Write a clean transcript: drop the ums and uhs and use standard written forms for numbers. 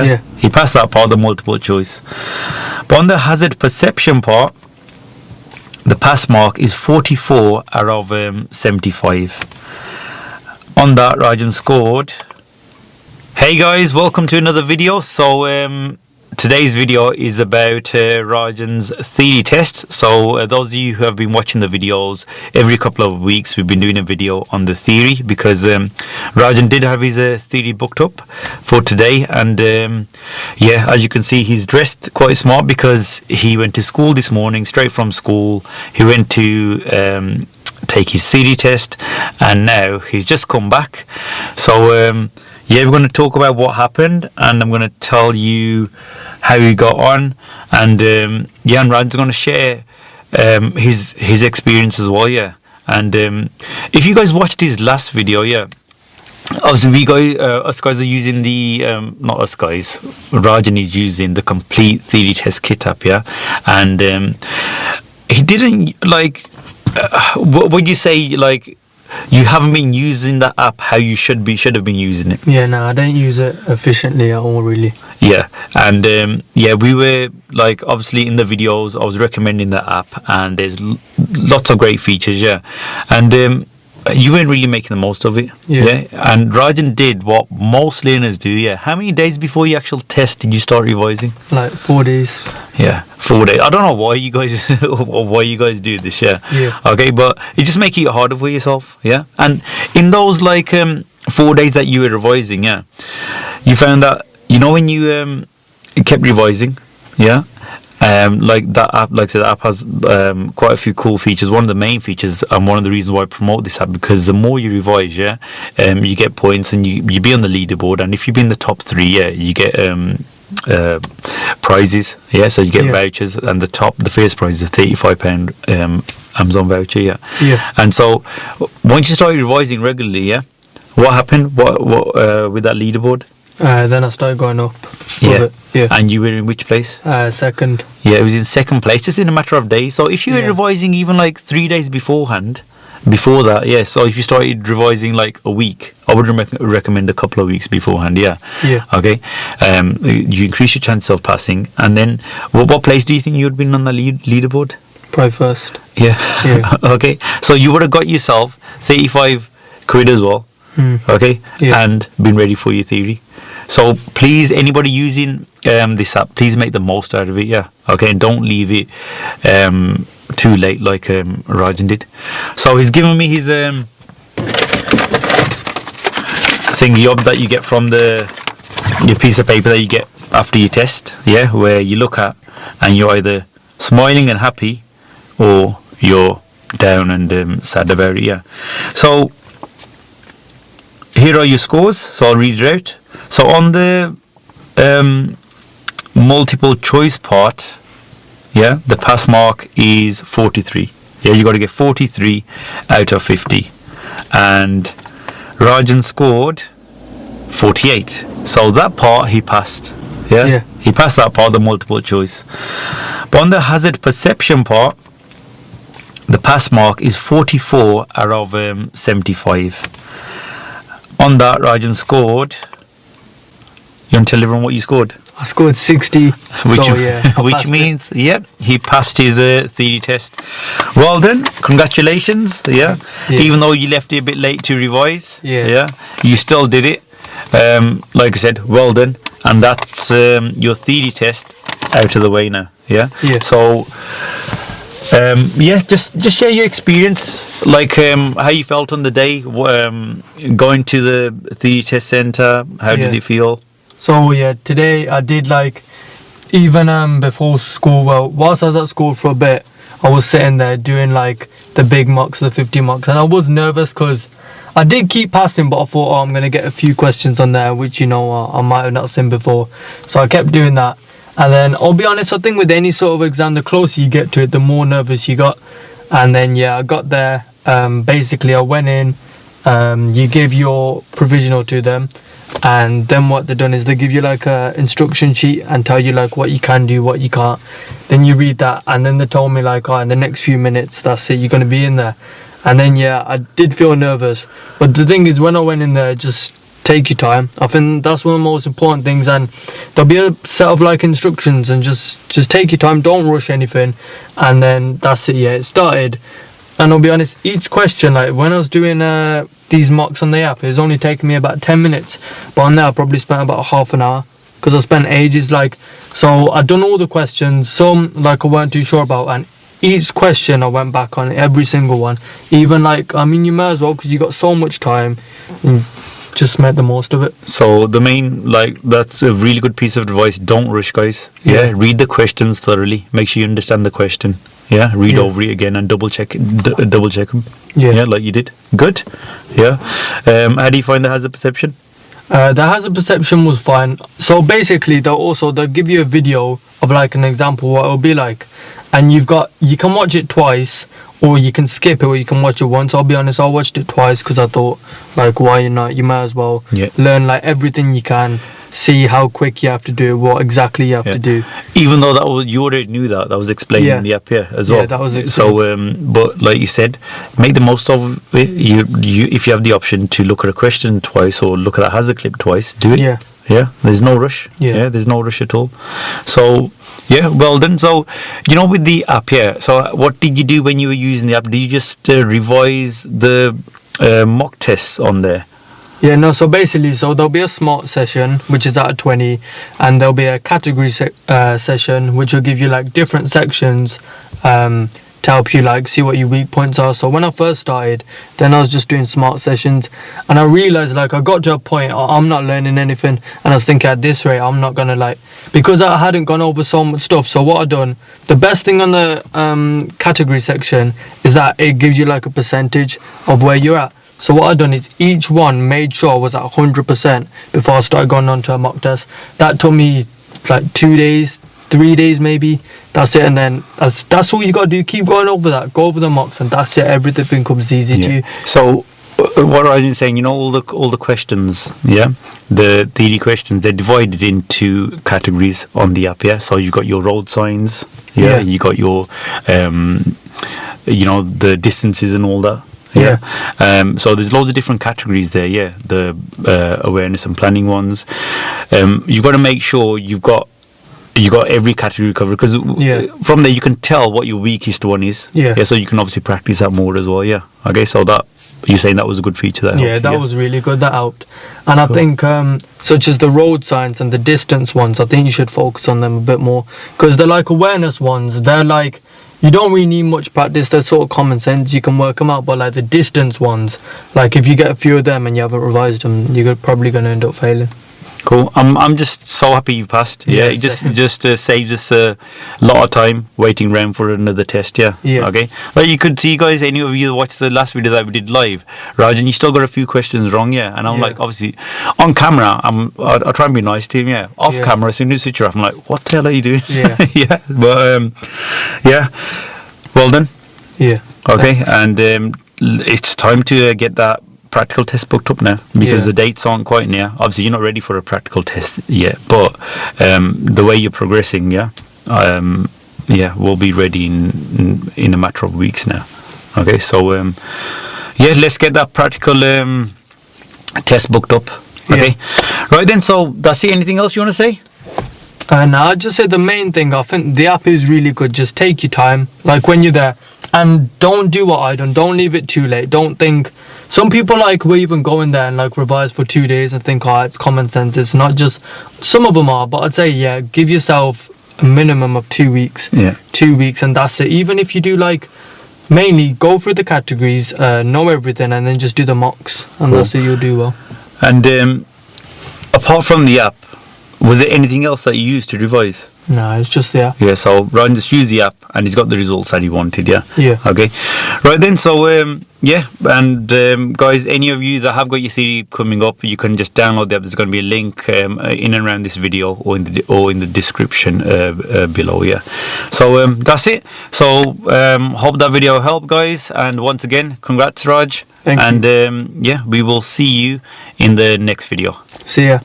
Yeah. He passed that part, the multiple choice. But on the hazard perception part, the pass mark is 44 out of 75. On that, Raajan scored. Hey guys, welcome to another video. So today's video is about Raajan's theory test. So those of you who have been watching the videos, every couple of weeks we've been doing a video on the theory, because Raajan did have his theory booked up for today. And yeah, as you can see, he's dressed quite smart because he went to school this morning, straight from school. He went to take his theory test, and now he's just come back. So yeah, we're going to talk about what happened, and I'm going to tell you how he got on, and yeah, and Raajan's going to share his experience as well. Yeah, and if you guys watched his last video, yeah, obviously us guys are using the not us guys, Raajan is using the complete theory test kit app, yeah, and he didn't like. What would you say, like? You haven't been using that app how you should have been using it. Yeah, no, I don't use it efficiently at all, really. Yeah, and yeah, we were like, obviously in the videos I was recommending the app, and there's lots of great features, yeah, and you weren't really making the most of it. Yeah, and Raajan did what most learners do. Yeah, how many days before your actual test did you start revising? Like 4 days. Yeah, 4 days. I don't know why you guys do this. Yeah. Okay, but you just make it harder for yourself. Yeah, and in those like 4 days that you were revising, yeah, you found that, you know, when you kept revising, yeah. Like that app, like I said, the app has quite a few cool features. One of the main features, and one of the reasons why I promote this app, because the more you revise, yeah, you get points, and you be on the leaderboard, and if you be in the top 3, yeah, you get prizes, yeah, so you get vouchers, and the first prize is a £35 Amazon voucher, yeah. And so once you start revising regularly, yeah, what happened? What with that leaderboard? Then I started going up. Yeah. And you were in which place? Second. Yeah, it was in second place, just in a matter of days. So if you were revising even like 3 days beforehand, before that, yeah. So if you started revising like a week, I would recommend a couple of weeks beforehand. Yeah. Okay. You increase your chances of passing, and then what place do you think you would have been on the leaderboard? Probably first. Yeah. Okay. So you would have got yourself £85 as well. Okay. And been ready for your theory. So please, anybody using this app, please make the most out of it, yeah. Okay, and don't leave it too late like Raajan did. So he's given me his thingy up that you get from your piece of paper that you get after your test, yeah, where you look at and you're either smiling and happy or you're down and sad about it, yeah. So here are your scores, so I'll read it out. So on the multiple choice part, yeah, the pass mark is 43. Yeah, you got to get 43 out of 50, and Raajan scored 48. So that part he passed. Yeah, he passed that part, the multiple choice. But on the hazard perception part, the pass mark is 44 out of 75. On that, Raajan scored. You want to tell everyone what you scored? I scored 60. Which means, he passed his theory test. Well done, congratulations. Yeah. Even though you left it a bit late to revise. Yeah. You still did it. Like I said, well done, and that's your theory test out of the way now. Yeah. So. Just share your experience, like how you felt on the day, going to the theory test center. How did you feel? So today I did, like, even before school, well, whilst I was at school for a bit, I was sitting there doing like the big mocks, the 50 mocks, and I was nervous because I did keep passing, but I thought, I'm going to get a few questions on there which, you know, I might have not seen before, so I kept doing that. And then I'll be honest, I think with any sort of exam, the closer you get to it, the more nervous you got. And then I got there. Basically I went in, you give your provisional to them, and then what they've done is they give you like a instruction sheet and tell you like what you can do, what you can't. Then you read that, and then they told me like, in the next few minutes, that's it, you're going to be in there. And then I did feel nervous, but the thing is, when I went in there, just take your time. I think that's one of the most important things, and there'll be a set of like instructions, and just take your time, don't rush anything, and then that's it. Yeah, it started. And I'll be honest, each question, like when I was doing these mocks on the app, it was only taking me about 10 minutes, but on there I probably spent about half an hour, because I spent ages, like, so I'd done all the questions, some like I weren't too sure about, and each question I went back on, every single one. Even like, I mean, you may as well, because you got so much time, and just make the most of it. So the main, like, that's a really good piece of advice. Don't rush, guys. Yeah, read the questions thoroughly, make sure you understand the question. Yeah, read over it again and double check them. Yeah, like you did. Good. Yeah. How do you find the hazard perception? The hazard perception was fine. So basically, they'll give you a video of like an example what it'll be like, and you can watch it twice, or you can skip it, or you can watch it once. I'll be honest, I watched it twice because I thought, like, why not? You might as well learn like everything you can. See how quick you have to do, what exactly you have to do. Even though you already knew that was explained in the app here as well. Yeah, that was explained. So, but like you said, make the most of it. You if you have the option to look at a question twice or look at a hazard clip twice, do it. Yeah. There's no rush. Yeah, there's no rush at all. So. Yeah, well done. So, with the app here, so what did you do when you were using the app? Did you just revise the mock tests on there? Yeah, no, so basically, there'll be a smart session, which is out of 20, and there'll be a category session, which will give you like different sections to help you like see what your weak points are. So when I first started, then I was just doing smart sessions, and I realized like I got to a point, I'm not learning anything, and I was thinking at this rate, I'm not gonna because I hadn't gone over so much stuff. So what I done, the best thing on the category section is that it gives you like a percentage of where you're at. So what I done is each one made sure I was at 100% before I started going on to a mock test. That took me like 2 days, 3 days maybe. That's it, and then that's all you got to do. Keep going over that. Go over the mocks, and that's it. Everything becomes easy to you. So what I was saying, all the questions, the theory questions, they're divided into categories on the app. So you've got your road signs. You got your the distances and all that. So there's loads of different categories there. The awareness and planning ones. You've got to make sure you got every category covered, because from there you can tell what your weakest one is. So you can obviously practice that more as well. Okay, so that you're saying that was a good feature there. That was really good. That helped. And I think such as the road signs and the distance ones, I think you should focus on them a bit more, because they're like awareness ones. They're like, you don't really need much practice. They're sort of common sense, you can work them out. But like the distance ones, like if you get a few of them and you haven't revised them, you're probably going to end up failing. Cool. I'm just so happy you passed. It just saves us a lot of time waiting around for another test. Okay. Like you could see, guys, any of you that watched the last video that we did live, Raajan, you still got a few questions wrong. And I'm like, obviously on camera, I'll try and be nice to him. Off camera, as soon as you switch off, I'm like, what the hell are you doing? But well done. Okay. And it's time to get that practical test booked up now, because the dates aren't quite near. Obviously you're not ready for a practical test yet, but the way you're progressing, we'll be ready in a matter of weeks now. Okay, so let's get that practical test booked up. Okay, right then, so that's it. Anything else you want to say? And I'll just say the main thing, I think the app is really good. Just take your time, like when you're there, and don't do what I done. Don't leave it too late. Don't think. Some people will even go in there and revise for 2 days and think, it's common sense. It's not just. Some of them are, but I'd say give yourself a minimum of 2 weeks. 2 weeks, and that's it. Even if you do mainly go through the categories, know everything, and then just do the mocks, and that's it. You'll do well. And apart from the app, was there anything else that you used to revise? No, it's just the app. So Raajan just used the app and he's got the results that he wanted. Okay. Right then, so and guys, any of you that have got your theory coming up, you can just download the app. There's going to be a link in and around this video or in the description below. So that's it. So hope that video helped, guys, and once again, congrats, Raj. Thank you. And we will see you in the next video. See ya.